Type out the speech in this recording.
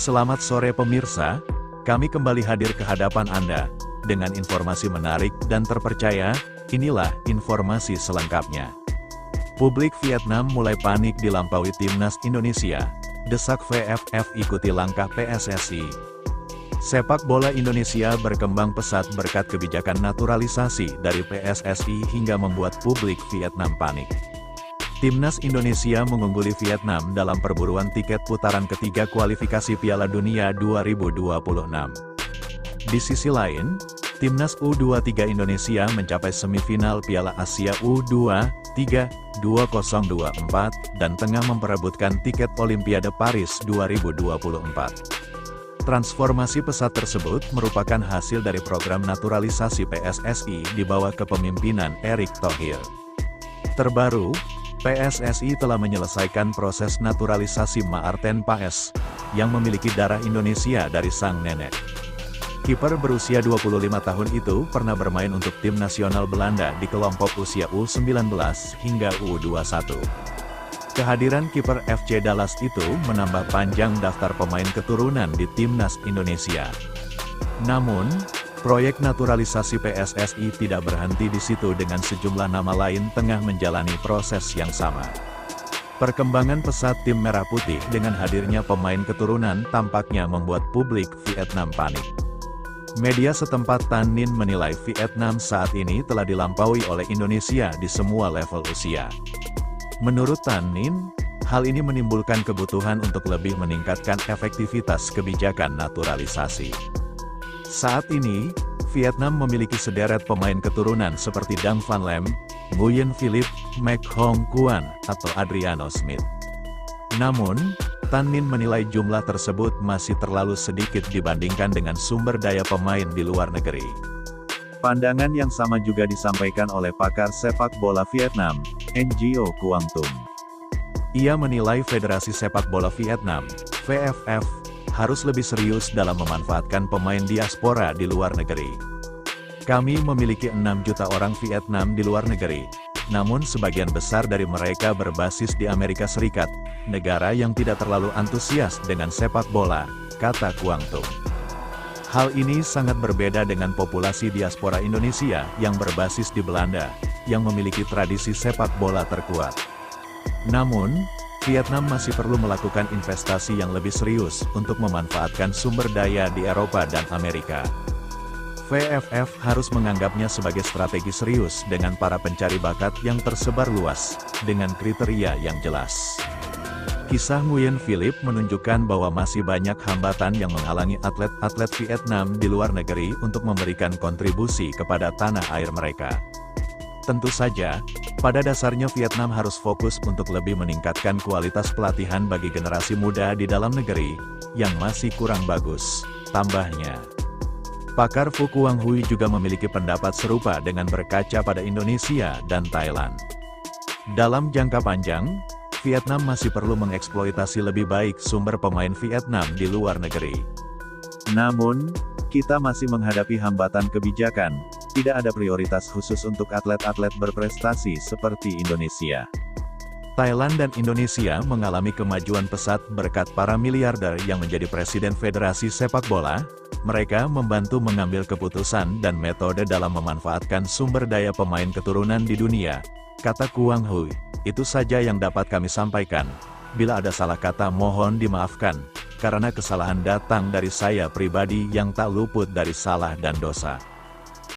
Selamat sore pemirsa, kami kembali hadir ke hadapan Anda, dengan informasi menarik dan terpercaya, inilah informasi selengkapnya. Publik Vietnam mulai panik dilampaui timnas Indonesia, desak VFF ikuti langkah PSSI. Sepak bola Indonesia berkembang pesat berkat kebijakan naturalisasi dari PSSI hingga membuat publik Vietnam panik. Timnas Indonesia mengungguli Vietnam dalam perburuan tiket putaran ketiga kualifikasi Piala Dunia 2026. Di sisi lain, Timnas U23 Indonesia mencapai semifinal Piala Asia U23 2024 dan tengah memperebutkan tiket Olimpiade Paris 2024. Transformasi pesat tersebut merupakan hasil dari program naturalisasi PSSI di bawah kepemimpinan Erick Thohir. Terbaru, PSSI telah menyelesaikan proses naturalisasi Maarten Paes, yang memiliki darah Indonesia dari sang nenek. Kiper berusia 25 tahun itu pernah bermain untuk tim nasional Belanda di kelompok usia U19 hingga U21. Kehadiran kiper FC Dallas itu menambah panjang daftar pemain keturunan di timnas Indonesia. Namun, proyek naturalisasi PSSI tidak berhenti di situ dengan sejumlah nama lain tengah menjalani proses yang sama. Perkembangan pesat tim Merah Putih dengan hadirnya pemain keturunan tampaknya membuat publik Vietnam panik. Media setempat Tan Ninh menilai Vietnam saat ini telah dilampaui oleh Indonesia di semua level usia. Menurut Tan Ninh, hal ini menimbulkan kebutuhan untuk lebih meningkatkan efektivitas kebijakan naturalisasi. Saat ini, Vietnam memiliki sederet pemain keturunan seperti Dang Van Lem, Nguyen Philip, Mac Hong Kuan, atau Adriano Smith. Namun, Tan Ninh menilai jumlah tersebut masih terlalu sedikit dibandingkan dengan sumber daya pemain di luar negeri. Pandangan yang sama juga disampaikan oleh pakar sepak bola Vietnam, Ngo Quang Tum. Ia menilai Federasi Sepak Bola Vietnam, VFF, harus lebih serius dalam memanfaatkan pemain diaspora di luar negeri. Kami memiliki 6 juta orang Vietnam di luar negeri, namun sebagian besar dari mereka berbasis di Amerika Serikat, negara yang tidak terlalu antusias dengan sepak bola, kata Quang Tum. Hal ini sangat berbeda dengan populasi diaspora Indonesia yang berbasis di Belanda, yang memiliki tradisi sepak bola terkuat. Namun, Vietnam masih perlu melakukan investasi yang lebih serius untuk memanfaatkan sumber daya di Eropa dan Amerika. VFF harus menganggapnya sebagai strategi serius dengan para pencari bakat yang tersebar luas, dengan kriteria yang jelas. Kisah Nguyen Philip menunjukkan bahwa masih banyak hambatan yang menghalangi atlet-atlet Vietnam di luar negeri untuk memberikan kontribusi kepada tanah air mereka. Tentu saja, pada dasarnya Vietnam harus fokus untuk lebih meningkatkan kualitas pelatihan bagi generasi muda di dalam negeri, yang masih kurang bagus, tambahnya. Pakar Phu Quang Huy juga memiliki pendapat serupa dengan berkaca pada Indonesia dan Thailand. Dalam jangka panjang, Vietnam masih perlu mengeksploitasi lebih baik sumber pemain Vietnam di luar negeri. Namun, kita masih menghadapi hambatan kebijakan, tidak ada prioritas khusus untuk atlet-atlet berprestasi seperti Indonesia. Thailand dan Indonesia mengalami kemajuan pesat berkat para miliarder yang menjadi presiden Federasi Sepak Bola. Mereka membantu mengambil keputusan dan metode dalam memanfaatkan sumber daya pemain keturunan di dunia, kata Quang Huy. Itu saja yang dapat kami sampaikan. Bila ada salah kata mohon dimaafkan, karena kesalahan datang dari saya pribadi yang tak luput dari salah dan dosa.